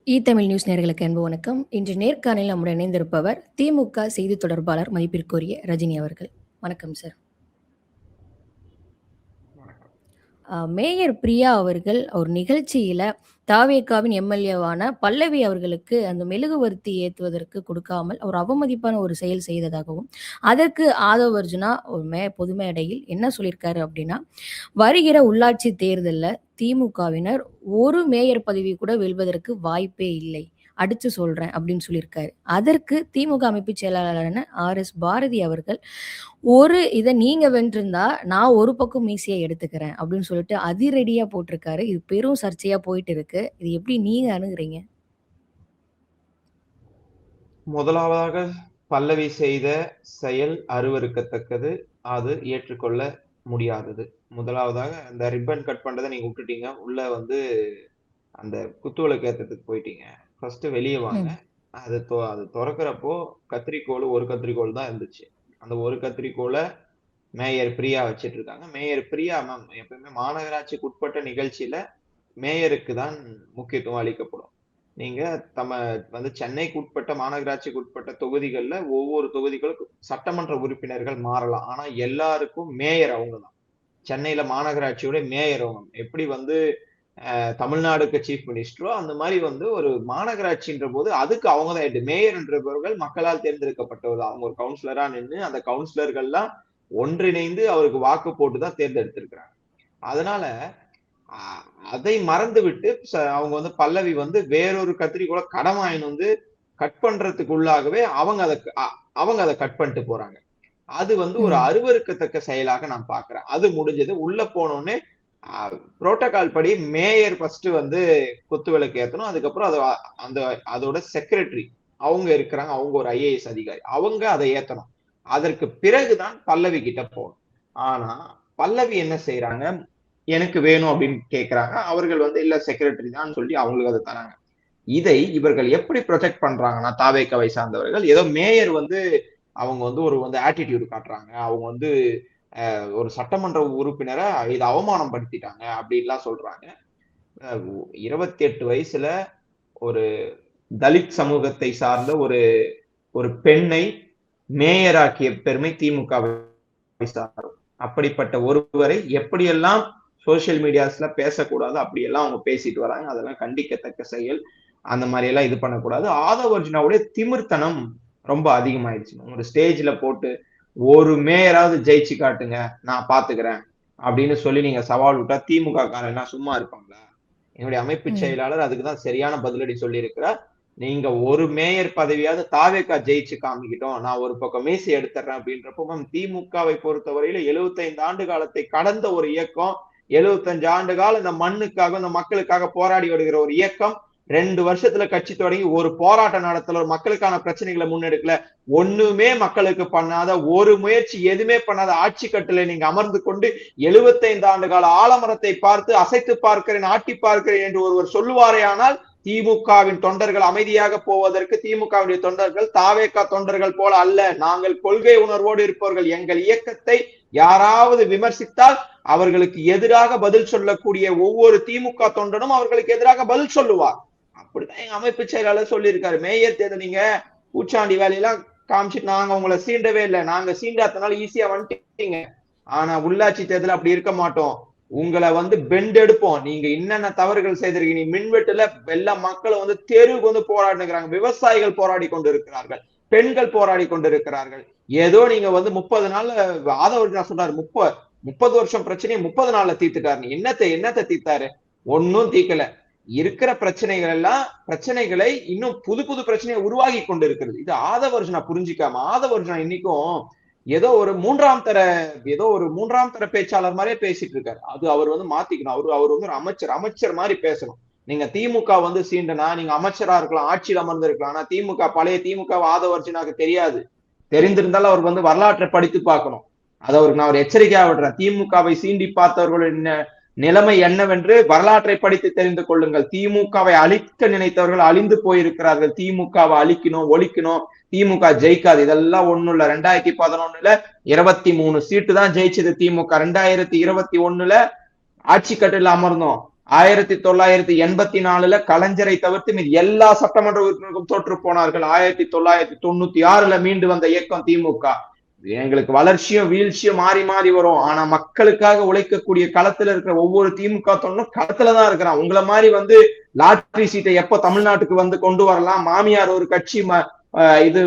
Tamil news நேயர்களுக்கு அன்பு வணக்கம். இன்று நேர்காணலில் நம்முடன் இணைந்திருப்பவர் திமுக செய்தி தொடர்பாளர் மதிப்பிற்குரிய ரஜினி அவர்கள். வணக்கம் சார். மேயர் பிரியா அவர்கள் ஒரு நிகழ்ச்சியில தாவேகாவின் எம்எல்ஏவான பல்லவி அவர்களுக்கு அந்த மெழுகுவர்த்தி ஏற்றுவதற்கு கொடுக்காமல் ஒரு அவமதிப்பான ஒரு செயல் செய்ததாகவும், அதற்கு ஆதவ் அர்ஜுனா ஒரு பொது மேடையில் என்ன சொல்லியிருக்காரு அப்படின்னா, வருகிற உள்ளாட்சி தேர்தல்ல திமுகவினர் ஒரு மேயர் பதவி கூட வெல்வதற்கு வாய்ப்பே இல்லை, அடிச்சு சொல்றேன் அப்படின்னு சொல்லியிருக்காரு. அதற்கு திமுக அமைப்பு செயலாளரான RS பாரதி அவர்கள், இதை நீங்க வென்றிருந்தா நான் ஒரு பக்கம் மீசியை எடுத்துக்கிறேன் அப்படின்னு சொல்லிட்டு அதிரடியா போட்டிருக்காரு. இது பெரும் சர்ச்சையா போயிட்டு இருக்கு. இது எப்படி நீங்க அணுகுறீங்க? முதலாவதாக பல்லவி செய்த செயல் அருவருக்கத்தக்கது, அது ஏற்றுக்கொள்ள முடியாதது. முதலாவதாக அந்த ரிப்பன் கட் பண்றதை நீங்க விட்டுட்டீங்க, உள்ள வந்து அந்த குத்துவிளக்கு ஏற்றத்துக்கு போயிட்டீங்க. ஃபர்ஸ்ட் வெளியே வாங்க. அது திறக்கிறப்போ கத்திரிக்கோள், ஒரு கத்திரிக்கோள் தான் இருந்துச்சு. அந்த ஒரு கத்திரிக்கோளை மேயர் பிரியா வச்சிட்டு இருக்காங்க. மேயர் பிரியா மேம் எப்பவுமே மாநகராட்சிக்கு உட்பட்ட நிகழ்ச்சியில மேயருக்கு தான் முக்கியத்துவம் அளிக்கப்படும். நீங்க வந்து சென்னைக்கு உட்பட்ட மாநகராட்சிக்கு உட்பட்ட தொகுதிகள்ல ஒவ்வொரு தொகுதிகளுக்கும் சட்டமன்ற உறுப்பினர்கள் மாறலாம். ஆனா எல்லாருக்கும் மேயர் அவங்க தான். சென்னையில மாநகராட்சியோட மேயர் அவங்க. எப்படி வந்து தமிழ்நாடுக்கு சீஃப் மினிஸ்டரோ அந்த மாதிரி வந்து ஒரு மாநகராட்சின்ற போது அதுக்கு அவங்க தான் ஹெட். மேயர் என்றவர்கள் மக்களால் தேர்ந்தெடுக்கப்பட்டவர். அவங்க ஒரு கவுன்சிலரா நின்று அந்த கவுன்சிலர்கள்லாம் ஒன்றிணைந்து அவருக்கு வாக்கு போட்டுதான் தேர்ந்தெடுத்திருக்கிறாங்க. அதனால அதை மறந்து விட்டு அவங்க வந்து பல்லவி வந்து வேறொரு கத்திரிக்கோளை கடன் வாங்கின்னு வந்து கட் பண்றதுக்குள்ளாகவே அவங்க அதை கட் பண்ணிட்டு போறாங்க. அது வந்து ஒரு அருவருக்கத்தக்க செயலாக நான் பாக்குறேன். அது முடிஞ்சது. உள்ள போனோடனே புரோட்டோகால் படி மேயர் ஃபர்ஸ்ட் வந்து குத்துவிளக்கு ஏத்தணும். அதுக்கப்புறம் அதோட செக்ரட்டரி அவங்க இருக்கிறாங்க, அவங்க ஒரு IAS அதிகாரி, அவங்க அதை ஏத்தணும். அதற்கு பிறகுதான் பல்லவி கிட்ட போகணும். ஆனா பல்லவி என்ன செய்யறாங்க, எனக்கு வேணும் அப்படின்னு கேட்கிறாங்க. அவர்கள் வந்து இல்ல செக்ரட்டரி தான் சொல்லி அவங்களுக்கு அதை தராங்க. இதை இவர்கள் எப்படி ப்ரொஜெக்ட் பண்றாங்கன்னா, தாவேகாவை சார்ந்தவர்கள் ஏதோ மேயர் வந்து அவங்க வந்து ஒரு வந்து ஆட்டிடியூட் காட்டுறாங்க, அவங்க வந்து ஒரு சட்டமன்ற உறுப்பினரை இதை அவமானம் படுத்திட்டாங்க அப்படின்லாம் சொல்றாங்க. 28 வயசுல ஒரு தலித் சமூகத்தை சார்ந்த ஒரு பெண்ணை மேயராக்கிய பெருமை திமுகவை சாரும். அப்படிப்பட்ட ஒருவரை எப்படியெல்லாம் சோசியல் மீடியாஸ்ல பேசக்கூடாது அப்படியெல்லாம் அவங்க பேசிட்டு வராங்க. அதெல்லாம் கண்டிக்கத்தக்க செயல். அந்த மாதிரி எல்லாம் இது பண்ணக்கூடாது. ஆதவ் அர்ஜுனாவுடைய திமிர்த்தனம் ரொம்ப அதிகமாயிடுச்சு. ஒரு ஸ்டேஜ்ல போட்டு ஒரு மேயராவது ஜெயிச்சு காட்டுங்க, நான் பாத்துக்கிறேன் அப்படின்னு சொல்லி நீங்க சவால் விட்டா திமுக காரன் சும்மா இருப்பாங்களா? என்னுடைய அமைப்பு செயலாளர் அதுக்குதான் சரியான பதிலடி சொல்லி இருக்கிறார். நீங்க ஒரு மேயர் பதவியாவது தாவேகா ஜெயிச்சு காமிக்கிட்டோம், நான் ஒரு பக்கம் மீசி எடுத்துறேன் அப்படின்றப்போ, திமுகவை பொறுத்தவரையில 75 ஆண்டு காலத்தை கடந்த ஒரு இயக்கம், 75 ஆண்டு காலம் இந்த மண்ணுக்காக இந்த மக்களுக்காக போராடி வருகிற ஒரு இயக்கம் 2 வருஷத்துல கட்சி தொடங்கி ஒரு போராட்டம் நடத்தல, ஒரு மக்களுக்கான பிரச்சனைகளை முன்னெடுக்கல, ஒண்ணுமே மக்களுக்கு பண்ணாத, ஒரு முயற்சி எதுவுமே பண்ணாத ஆட்சி கட்டில நீங்க அமர்ந்து கொண்டு 75 ஆண்டு கால ஆலமரத்தை பார்த்து அசைத்து பார்க்கிறேன், ஆட்டி பார்க்கிறேன் என்று ஒருவர் சொல்லுவாரே ஆனால் திமுகவின் தொண்டர்கள் அமைதியாக போவதற்கு திமுகவுடைய தொண்டர்கள் தாவேகா தொண்டர்கள் போல அல்ல. நாங்கள் கொள்கை உணர்வோடு இருப்பவர்கள். எங்கள் இயக்கத்தை யாராவது விமர்சித்தால் அவர்களுக்கு எதிராக பதில் சொல்லக்கூடிய ஒவ்வொரு திமுக தொண்டனும் அவர்களுக்கு எதிராக பதில் சொல்லுவார். அப்படிதான் எங்க அமைப்பு செயலாளர் சொல்லியிருக்காரு. மேயர் தேர்தல் நீங்க பூச்சாண்டி வேலையெல்லாம் காமிச்சிட்டு நாங்க உங்களை சீண்டவே இல்லை, நாங்க சீண்டாதனால ஈஸியா வந்துட்டீங்க. ஆனா உள்ளாட்சி தேர்தல் அப்படி இருக்க மாட்டோம். உங்களை வந்து பெண்ட் எடுப்போம். நீங்க என்னென்ன தவறுகள் செய்திருக்கீங்க. மின்வெட்டுல எல்லா மக்களும் வந்து தெருவுக்கு வந்து போராடிக்கிறாங்க. விவசாயிகள் போராடி கொண்டு இருக்கிறார்கள், பெண்கள் போராடி கொண்டு இருக்கிறார்கள். ஏதோ நீங்க வந்து 30 நாள்ல ஆதவ சொல்றாரு 30 வருஷம் பிரச்சனையை 30 நாள்ல தீர்த்துட்டாரு. என்னத்தை தீர்த்தாரு? ஒன்னும் தீர்க்கல. இருக்கிற பிரச்சனைகளை இன்னும் புது புது பிரச்சனையை உருவாகி கொண்டு இருக்கிறது. இது ஆதவ அர்ஜுனா புரிஞ்சிக்காம, ஆதவ அர்ஜுனா இன்னைக்கும் ஏதோ ஒரு மூன்றாம் தர பேச்சாளர் மாதிரியே பேசிட்டு இருக்காரு. அது அவர் வந்து மாத்திக்கணும். அவர் வந்து ஒரு அமைச்சர் மாதிரி பேசணும். நீங்க திமுக வந்து சீண்டனா நீங்க அமைச்சரா இருக்கலாம், ஆட்சியில் அமர்ந்து இருக்கலாம். ஆனா திமுக பழைய திமுக ஆதவ அர்ஜுனாக்கு தெரியாது. தெரிந்திருந்தாலும் அவர் வந்து வரலாற்றை படித்து பார்க்கணும். அதை அவருக்கு நான் ஒரு எச்சரிக்கையா விடுறேன். திமுகவை சீண்டி பார்த்தவர்களின் நிலைமை என்னவென்று வரலாற்றை படித்து தெரிந்து கொள்ளுங்கள். திமுகவை அழிக்க நினைத்தவர்கள் அழிந்து போயிருக்கிறார்கள். திமுகவை அழிக்கணும், ஒழிக்கணும். திமுக ஜெயிக்காது, இதெல்லாம் ஒண்ணும் இல்ல. 2011 23 சீட்டு தான் ஜெயிச்சது திமுக. 2021 ஆட்சி கட்டில அமர்ந்தோம். 1984 கலைஞரை தவிர்த்து மீது எல்லா சட்டமன்ற உறுப்பினர்களும் தோற்று போனார்கள். 1996 மீண்டு வந்த இயக்கம் திமுக. எங்களுக்கு வளர்ச்சியும் வீழ்ச்சியும் மாறி மாறி வரும். ஆனா மக்களுக்காக உழைக்கக்கூடிய களத்துல இருக்கிற ஒவ்வொரு திமுக தொண்டனும் களத்துலதான் இருக்கிறான். உங்களை மாதிரி லாட்டரி சீட்டை எப்ப தமிழ்நாட்டுக்கு கொண்டு வரலாம், மாமியார் ஒரு கட்சி, இது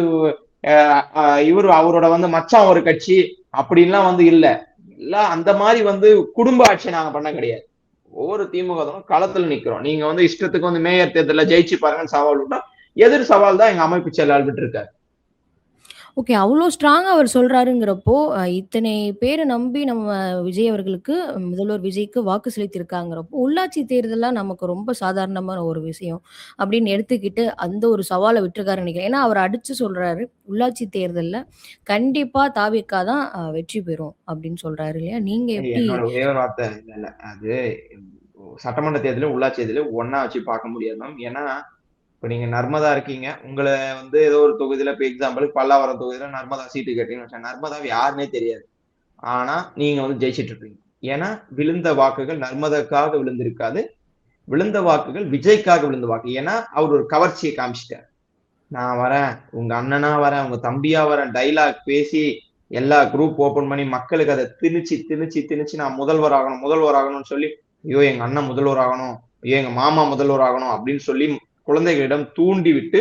இவரு அவரோட மச்சான் ஒரு கட்சி அப்படின்லாம் இல்ல. எல்லாம் அந்த மாதிரி குடும்ப ஆட்சி நாங்க பண்ண கிடையாது. ஒவ்வொரு திமுக களத்துல நிக்கிறோம். நீங்க இஷ்டத்துக்கு மேயர் தேர்தலில் ஜெயிச்சு பாருங்கன்னு சவால் விட்டா எதிர் சவால் தான் எங்க அமைப்பு செயலாளர் விட்டு இருக்காரு. ஓகே. அவ்ளோ ஸ்ட்ராங்கா அவர் சொல்றாருங்கிறப்போ, இத்தனை பேர நம்பி நம்ம விஜய் அவர்களுக்கு முதல்வர் விஜய்க்கு வாக்கு செலுத்தியிருக்காங்கிறப்போ, உள்ளாட்சி தேர்தல்லாம் நமக்கு ரொம்ப சாதாரணமான ஒரு விஷயம் அப்படின்னு எடுத்துக்கிட்டு, அந்த ஒரு சவால விட்டுருக்காருன்னு நெனைக்கிறேன். ஏன்னா, அவர் அடிச்சு சொல்றாரு, உள்ளாட்சி தேர்தல்ல கண்டிப்பா தாவேக்கா தான் வெற்றி பெறும் அப்படின்னு சொல்றாரு இல்லையா? நீங்க எப்படி? என்னோட ஒரே ஒரு வார்த்தை இல்ல. அது சட்டமன்ற தேர்தலும் உள்ளாட்சி தேர்தலும் ஒன்னா வச்சு பார்க்க முடியாது மேம். ஏன்னா இப்ப நீங்க நர்மதா இருக்கீங்க. உங்களை ஏதோ ஒரு தொகுதியில இப்ப எக்ஸாம்பிள் பல்லாவரம் தொகுதியில நர்மதா சீட்டு கேட்டீங்கன்னு நர்மதா யாருன்னே தெரியாது. ஆனா நீங்க ஜெயிச்சிட்டு இருப்பீங்க. ஏன்னா விழுந்த வாக்குகள் நர்மதாக்காக விழுந்திருக்காது. விழுந்த வாக்குகள் விஜய்க்காக விழுந்த வாக்கு. ஏன்னா அவர் ஒரு கவர்ச்சியை காமிச்சிட்டார். நான் வரேன், உங்க அண்ணனா வரேன், உங்க தம்பியா வரேன், டைலாக் பேசி எல்லா குரூப் ஓபன் பண்ணி மக்களுக்கு அதை திணிச்சு திணிச்சு திணிச்சு நான் முதல்வர் ஆகணும்னு சொல்லி, ஐயோ எங்க அண்ணன் முதல்வர் ஆகணும், ஐயோ எங்க மாமா முதல்வர் ஆகணும் அப்படின்னு சொல்லி குழந்தைகளிடம் தூண்டி விட்டு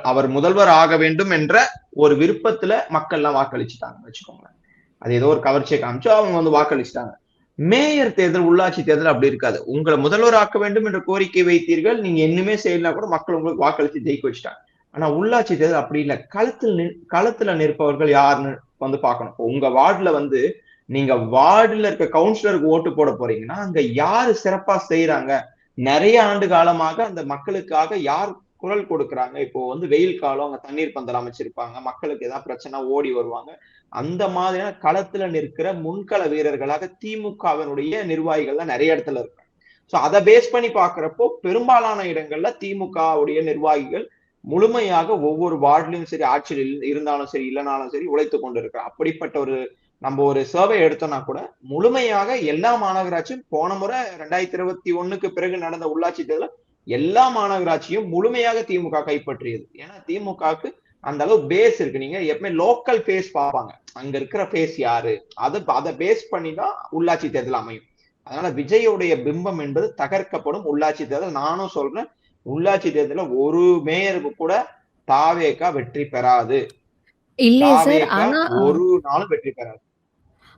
அவர் முதல்வர் ஆக வேண்டும் என்ற ஒரு விருப்பத்துல மக்கள் எல்லாம் வாக்களிச்சுட்டாங்க வச்சுக்கோங்களேன். அது ஏதோ ஒரு கவர்ச்சியை காமிச்சு அவங்க வாக்களிச்சுட்டாங்க. மேயர் தேர்தல் உள்ளாட்சி தேர்தல் அப்படி இருக்காது. உங்களை முதல்வர் ஆக்க வேண்டும் என்ற கோரிக்கை வைத்தீர்கள், நீங்க இன்னுமே செய்யலாம் கூட மக்கள் உங்களுக்கு வாக்களிச்சு ஜெயிக்க வச்சுட்டாங்க. ஆனா உள்ளாட்சி தேர்தல் அப்படி இல்லை. களத்துல நிற்பவர்கள் யாருன்னு பார்க்கணும். உங்க வார்டுல நீங்க வார்டுல இருக்க கவுன்சிலருக்கு ஓட்டு போட போறீங்கன்னா அங்க யாரு சிறப்பா செய்யறாங்க, நிறைய ஆண்டு காலமாக அந்த மக்களுக்காக யார் குரல் கொடுக்குறாங்க. இப்போ வெயில் காலம், அங்க தண்ணீர் பந்தல் அமைச்சிருப்பாங்க, மக்களுக்கு ஏதாவது பிரச்சனை ஓடி வருவாங்க. அந்த மாதிரியான களத்துல நிற்கிற முன்கள வீரர்களாக திமுகவினுடைய நிர்வாகிகள் தான் நிறைய இடத்துல இருக்காங்க. சோ அதை பேஸ் பண்ணி பாக்குறப்போ பெரும்பாலான இடங்கள்ல திமுகவுடைய நிர்வாகிகள் முழுமையாக ஒவ்வொரு வார்டுலயும் சரி, ஆட்சியில் இருந்தாலும் சரி இல்லைனாலும் சரி உழைத்து கொண்டு இருக்கிறார். அப்படிப்பட்ட நம்ம ஒரு சர்வே எடுத்தோம்னா கூட முழுமையாக எல்லா மாநகராட்சியும் போன முறை 2021 பிறகு நடந்த உள்ளாட்சி தேர்தல் எல்லா மாநகராட்சியும் முழுமையாக திமுக கைப்பற்றியது. ஏன்னா திமுகவுக்கு அந்த அளவு பேஸ் இருக்கு. நீங்க எப்பவுமே லோக்கல் பேஸ் பார்ப்பாங்க, அங்க இருக்கிற பேஸ் யாரு, அதை பேஸ் பண்ணி தான் உள்ளாட்சி தேர்தல் அமையும். அதனால விஜயோடைய பிம்பம் என்பது தகர்க்கப்படும் உள்ளாட்சி தேர்தல். நானும் சொல்றேன், உள்ளாட்சி தேர்தலில் ஒரு மேயருக்கு கூட தாவேகா வெற்றி பெறாது. இல்லையே சார். ஆனா ஒரு நாளும் வெற்றி பெறாது.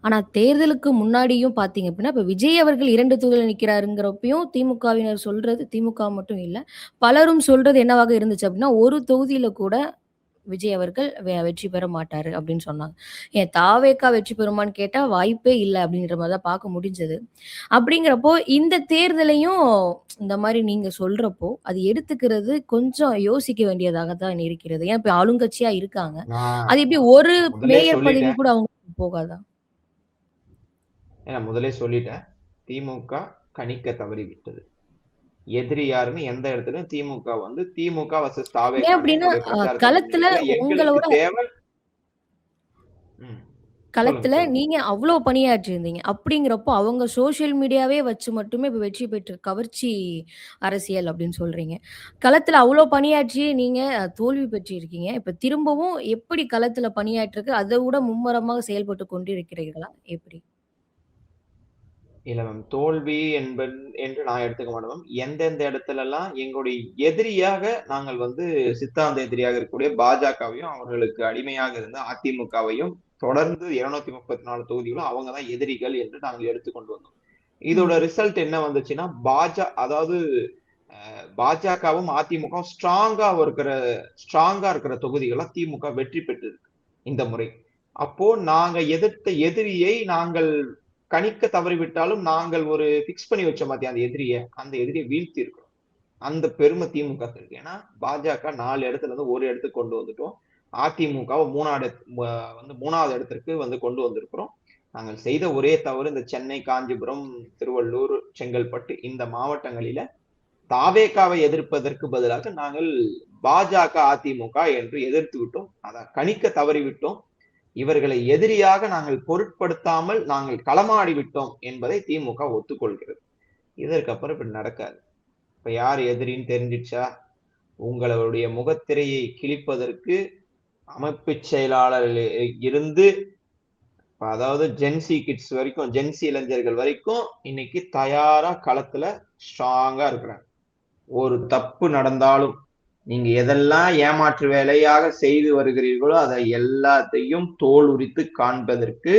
ஆனா தேர்தலுக்கு முன்னாடியும் பாத்தீங்க அப்படின்னா, இப்ப விஜய் அவர்கள் 2 தொகுதியில நிக்கிறாருங்கிறப்பயும் திமுகவினர் சொல்றது, திமுக மட்டும் இல்ல, பலரும் சொல்றது என்னவாக இருந்துச்சு அப்படின்னா, ஒரு தொகுதியில கூட விஜய் அவர்கள் வெற்றி பெற மாட்டாரு அப்படின்னு சொன்னாங்க. ஏன் தாவேக்கா வெற்றி பெறுமான்னு கேட்டா வாய்ப்பே இல்ல அப்படின்ற மாரி தான் பார்க்க முடிஞ்சது. அப்படிங்கிறப்போ இந்த தேர்தலையும் இந்த மாரி நீங்க சொல்றப்போ, அது எடுத்துக்கிறது கொஞ்சம் யோசிக்க வேண்டியதாக தான் இருக்கிறது. ஏன் இப்ப ஆளுங்கட்சியா இருக்காங்க. அது எப்படி ஒரு மேயர் பதவி கூட அவங்களுக்கு போகாதா? முதலே சொல்லிட்டேன், திமுக கணிக்க தவறி விட்டது. எதிரி யாருன்னு எந்த இடத்துலயும் திமுக வர்சஸ் தாவேகா களத்துல எங்களுக்கு தேவை. களத்துல நீங்க அவ்வளவு பணியாற்றி இருந்தீங்க. அப்படிங்கிறப்போ அவங்க சோசியல் மீடியாவே வச்சு மட்டுமே இப்ப வெற்றி பெற்ற கவர்ச்சி அரசியல் அப்படின்னு சொல்றீங்க. களத்துல அவ்வளவு பணியாற்றி நீங்க தோல்வி பெற்றிருக்கீங்க. இப்ப திரும்பவும் எப்படி களத்துல பணியாற்றுக்கு அதை விட மும்முரமாக செயல்பட்டு கொண்டிருக்கிறீர்களா? எப்படி? இல்ல மேம், தோல்வி என்று நான் எடுத்துக்க மாட்டேன் மேம். எந்தெந்த இடத்துல எல்லாம் எங்களுடைய எதிரியாக நாங்கள் சித்தாந்த எதிரியாக இருக்கக்கூடிய பாஜகவையும் அவர்களுக்கு அடிமையாக இருந்த அதிமுகவையும் தொடர்ந்து 234 தொகுதிகளும் அவங்கதான் எதிரிகள் என்று நாங்கள் எடுத்துக்கொண்டு வந்தோம். இதோட ரிசல்ட் என்ன வந்துச்சுன்னா, அதாவது பாஜகவும் அதிமுக ஸ்ட்ராங்கா இருக்கிற தொகுதிகளை திமுக வெற்றி பெற்றது இந்த முறை. அப்போ நாங்க எதிர்த்த எதிரியை நாங்கள் கணிக்க தவறிவிட்டாலும் நாங்கள் ஒரு பிக்ஸ் பண்ணி வச்ச மாதிரி அந்த எதிரியை வீழ்த்தி இருக்கிறோம். அந்த பெருமை திமுக இருக்கு. ஏன்னா பாஜக 4 இடத்துல இருந்து ஒரு இடத்துக்கு கொண்டு வந்துட்டோம். அதிமுக மூணாவது இடத்திற்கு கொண்டு வந்திருக்கிறோம். நாங்கள் செய்த ஒரே தவறு, இந்த சென்னை, காஞ்சிபுரம், திருவள்ளூர், செங்கல்பட்டு இந்த மாவட்டங்களில தாவேகாவை எதிர்ப்பதற்கு பதிலாக நாங்கள் பாஜக, அதிமுக என்று எதிர்த்து விட்டோம். அதை கணிக்க தவறிவிட்டோம். இவர்களை எதிரியாக நாங்கள் பொருட்படுத்தாமல் நாங்கள் களமாடி விட்டோம் என்பதை திமுக ஒத்துக்கொள்கிறது. இதற்கப்புறம் இப்படி நடக்காது. இப்ப யார் எதிரின்னு தெரிஞ்சிடுச்சா? உங்களுடைய முகத்திரையை கிழிப்பதற்கு அமைப்புச் செயலாளர் இருந்து அதாவது ஜென்சி கிட்ஸ் வரைக்கும், ஜென்சி இளைஞர்கள் வரைக்கும் இன்னைக்கு தயாரா களத்துல ஸ்ட்ராங்கா இருக்கிறாங்க. ஒரு தப்பு நடந்தாலும் நீங்க எதெல்லாம் ஏமாற்று வேலையாக செய்து வருகிறீர்களோ அதை எல்லாத்தையும் தோல் உரித்து காண்பதற்கு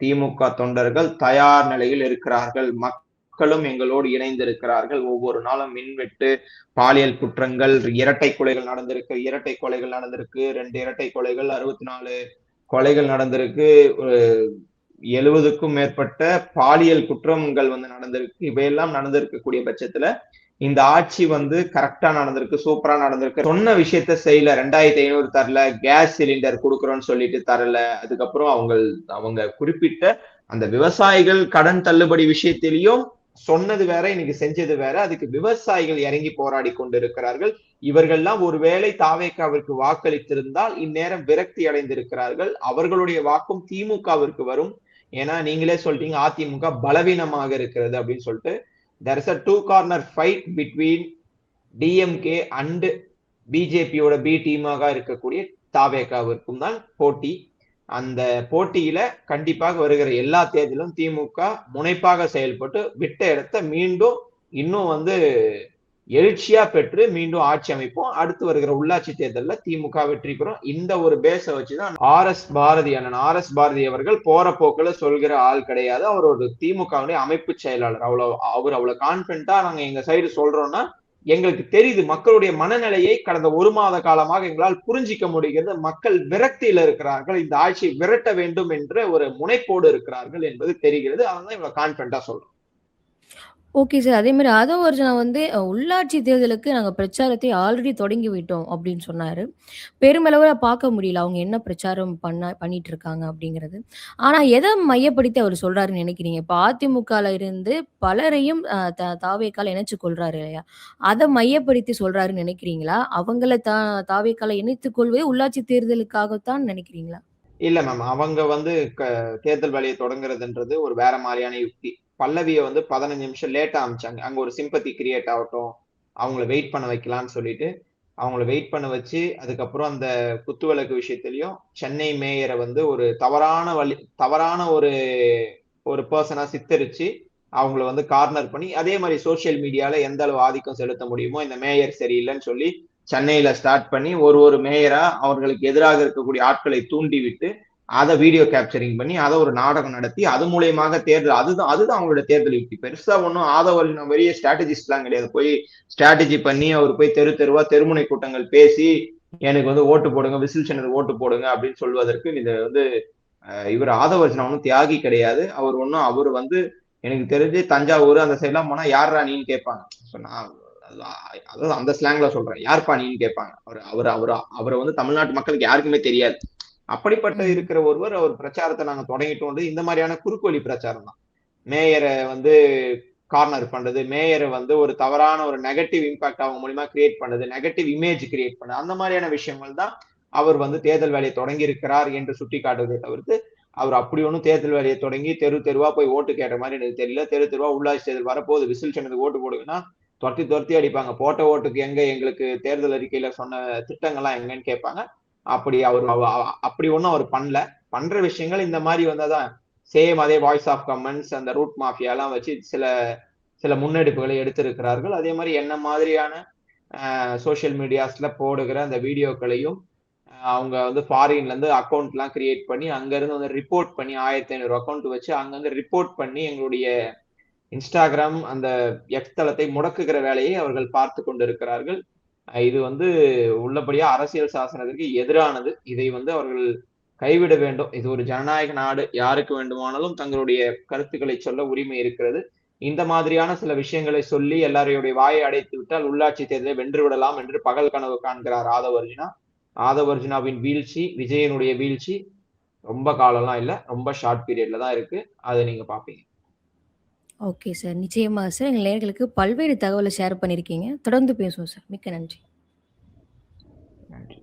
திமுக தொண்டர்கள் தயார் நிலையில் இருக்கிறார்கள். மக்களும் எங்களோடு இணைந்திருக்கிறார்கள். ஒவ்வொரு நாளும் மின்வெட்டு, பாலியல் குற்றங்கள், இரட்டை கொலைகள் நடந்திருக்கு. 2 இரட்டை கொலைகள், 64 கொலைகள் நடந்திருக்கு. 70க்கும் மேற்பட்ட பாலியல் குற்றங்கள் நடந்திருக்கு. இவையெல்லாம் நடந்திருக்கக்கூடிய பட்சத்துல இந்த ஆட்சி கரெக்டா நடந்திருக்கு, சூப்பரா நடந்திருக்கு. சொன்ன விஷயத்த செய்யல. 2500 தரல, கேஸ் சிலிண்டர் கொடுக்குறோம்னு சொல்லிட்டு தரல. அதுக்கப்புறம் அவங்க குறிப்பிட்ட அந்த விவசாயிகள் கடன் தள்ளுபடி விஷயத்திலையும் சொன்னது வேற, இன்னைக்கு செஞ்சது வேற. அதுக்கு விவசாயிகள் இறங்கி போராடி கொண்டிருக்கிறார்கள். இவர்கள்லாம் ஒருவேளை தாவேக்காவிற்கு வாக்களித்திருந்தால் இந்நேரம் விரக்தி அடைந்திருக்கிறார்கள். அவர்களுடைய வாக்கும் திமுகவிற்கு வரும். ஏன்னா நீங்களே சொல்லிட்டீங்க அதிமுக பலவீனமாக இருக்கிறது அப்படின்னு சொல்லிட்டு. there is a two corner fight between DMK and பிஜேபியோட பி டீமாக இருக்கக்கூடிய தாவேகாவிற்கும் தான் போட்டி. அந்த போட்டியில கண்டிப்பாக வருகிற எல்லா தேர்தலும் திமுக முனைப்பாக செயல்பட்டு விட்ட இடத்த மீண்டும் இன்னும் எழுச்சியா பெற்று மீண்டும் ஆட்சி அமைப்போம். அடுத்து வருகிற உள்ளாட்சி தேர்தல்ல திமுக வெற்றி பெறும். இந்த ஒரு பேஸ வச்சுதான் ஆர்.எஸ். பாரதி அண்ணன் ஆர்.எஸ். பாரதி அவர்கள் போற போக்குல சொல்கிற ஆள் கிடையாது. அவர் ஒரு திமுகவுடைய அமைப்பு செயலாளர். அவ்வளவு கான்பிடண்டா நாங்க எங்க சைடு சொல்றோம்னா எங்களுக்கு தெரியுது மக்களுடைய மனநிலையை கடந்த 1 மாத காலமாக எங்களால் புரிஞ்சிக்க முடிகிறது. மக்கள் விரக்தியில இருக்கிறார்கள். இந்த ஆட்சியை விரட்ட வேண்டும் என்ற ஒரு முனைப்போடு இருக்கிறார்கள் என்பது தெரிகிறது. அதனால இவ்வளவு கான்பிடண்டா சொல்றோம். Okay sir. அதேமாரி ஆதவர்ஜுனா உள்ளாட்சி தேர்தலுக்கு நாங்க பிரச்சாரத்தை ஆல்ரெடி தொடங்கி விட்டோம் அப்படின்னு சொன்னாரு. பெருமளவுல பார்க்க முடியல. அவங்க என்ன பிரச்சாரம் பண்ணிட்டு இருக்காங்க அப்படிங்கிறது. ஆனா எத மையப்படுத்தி அவர் சொல்றாருன்னு நினைக்கிறீங்க? இப்ப அதிமுகல இருந்து பலரையும் தாவேக்கால இணைச்சுக் கொள்றாரு இல்லையா? அத மையப்படுத்தி சொல்றாருன்னு நினைக்கிறீங்களா? அவங்கள தாவேக்கால இணைத்துக் கொள்வது உள்ளாட்சி தேர்தலுக்காகத்தான் நினைக்கிறீங்களா? இல்ல மேம். அவங்க தேர்தல் வேலையை தொடங்குறதுன்றது ஒரு வேற மாதிரியான யுக்தி. பல்லவிய 15 நிமிஷம் லேட்டா அனுப்பிச்சாங்க. அங்க ஒரு சிம்பத்தி கிரியேட் ஆகட்டும். அவங்கள வெயிட் பண்ண வைக்கலாம்னு சொல்லிட்டு, அவங்கள வெயிட் பண்ண வச்சு, அதுக்கப்புறம் அந்த குத்துவிளக்கு விஷயத்திலயும் சென்னை மேயர ஒரு தவறான ஒரு ஒரு பெர்சனா சித்தரிச்சு, அவங்கள கார்னர் பண்ணி, அதே மாதிரி சோசியல் மீடியால எந்த அளவு ஆதிக்கம் செலுத்த முடியுமோ, இந்த மேயர் சரியில்லைன்னு சொல்லி சென்னையில ஸ்டார்ட் பண்ணி ஒரு மேயரா அவர்களுக்கு எதிராக இருக்கக்கூடிய ஆட்களை தூண்டி விட்டு அதை வீடியோ கேப்சரிங் பண்ணி அதை ஒரு நாடகம் நடத்தி அது மூலியமாக தேர்தல் அதுதான் அவங்களோட தேர்தல் யுக்தி. பெருசா ஒன்றும் ஆதவர்ஜுனா பெரிய ஸ்ட்ராட்டஜிஸ்ட் எல்லாம் கிடையாது. போய் ஸ்ட்ராட்டஜி பண்ணி அவர் போய் தெருவா தெருமுனை கூட்டங்கள் பேசி எனக்கு ஓட்டு போடுங்க, விசில் சின்னது ஓட்டு போடுங்க அப்படின்னு சொல்வதற்கு இது இவர் ஆதவர்ஜுனா ஒன்றும் தியாகி கிடையாது. அவர் எனக்கு தெரிஞ்சு தஞ்சாவூர் அந்த சைட்லாம் போனா யாரா நீன்னு கேட்பாங்க. அதாவது அந்த ஸ்லாங்ல சொல்றேன், யார்பா நீன்னு கேட்பாங்க. அவரை தமிழ்நாட்டு மக்களுக்கு யாருக்குமே தெரியாது. அப்படிப்பட்ட இருக்கிற ஒருவர் அவர் பிரச்சாரத்தை நாங்க தொடங்கிட்டோம். இந்த மாதிரியான குறுக்கு வழி பிரச்சாரம் தான். மேயரை கார்னர் பண்றது, மேயரை ஒரு தவறான ஒரு நெகட்டிவ் இம்பாக்ட் அவங்க மூலியமா கிரியேட் பண்றது, நெகட்டிவ் இமேஜ் கிரியேட் பண்ணது, அந்த மாதிரியான விஷயங்கள் தான் அவர் தேர்தல் வேலையை தொடங்கி இருக்கிறார் என்று சுட்டி காட்டுவதை தவிர்த்து அவர் அப்படி ஒன்றும் தேர்தல் வேலையை தொடங்கி தெருவா போய் ஓட்டு கேட்ட மாதிரி எனக்கு தெரியல. தெருவா உள்ளாட்சி தேர்தல் வரப்போகுது, விசில் சின்னதுக்கு ஓட்டு போடுங்கன்னா துரத்தி அடிப்பாங்க. போட்ட ஓட்டுக்கு எங்களுக்கு தேர்தல் அறிக்கையில சொன்ன திட்டங்கள்லாம் எங்கன்னு கேட்பாங்க. அப்படி ஒன்றும் அவர் பண்ணல. பண்ற விஷயங்கள் இந்த மாதிரி வந்தாதான் சேம் அதே வாய்ஸ் ஆஃப் கமெண்ட்ஸ் அந்த ரூட் மாஃபியா எல்லாம் வச்சு சில முன்னெடுப்புகளை எடுத்திருக்கிறார்கள். அதே மாதிரி என்ன மாதிரியான சோசியல் மீடியாஸ்ல போடுகிற அந்த வீடியோக்களையும் அவங்க ஃபாரின்ல இருந்து அக்கௌண்ட் எல்லாம் கிரியேட் பண்ணி அங்க இருந்து ரிப்போர்ட் பண்ணி 1500 அக்கௌண்ட் வச்சு அங்க ரிப்போர்ட் பண்ணி எங்களுடைய இன்ஸ்டாகிராம் அந்த எக்ஸ் தளத்தை முடக்குகிற வேலையை அவர்கள் பார்த்து கொண்டிருக்கிறார்கள். இது உள்ளபடியா அரசியல் சாசனத்திற்கு எதிரானது. இதை அவர்கள் கைவிட வேண்டும். இது ஒரு ஜனநாயக நாடு. யாருக்கு வேண்டுமானாலும் தங்களுடைய கருத்துக்களை சொல்ல உரிமை இருக்கிறது. இந்த மாதிரியான சில விஷயங்களை சொல்லி எல்லாரையுடைய வாயை அடைத்து விட்டால் உள்ளாட்சி தேர்தலை வென்று விடலாம் என்று பகல் கனவு காண்கிறார் ஆதவர்ஜுனா. ஆதவர்ஜுனாவின் வீழ்ச்சி, விஜயனுடைய வீழ்ச்சி ரொம்ப காலம்லாம் இல்ல, ரொம்ப ஷார்ட் பீரியட்ல தான் இருக்கு. அதை நீங்க பாப்பீங்க. Okay sir. நிச்சயமா சார். எங்க நேயர்களுக்கு பல்வேறு தகவலை ஷேர் பண்ணியிருக்கீங்க. தொடர்ந்து பேசுவோம் சார். மிக்க நன்றி. நன்றி.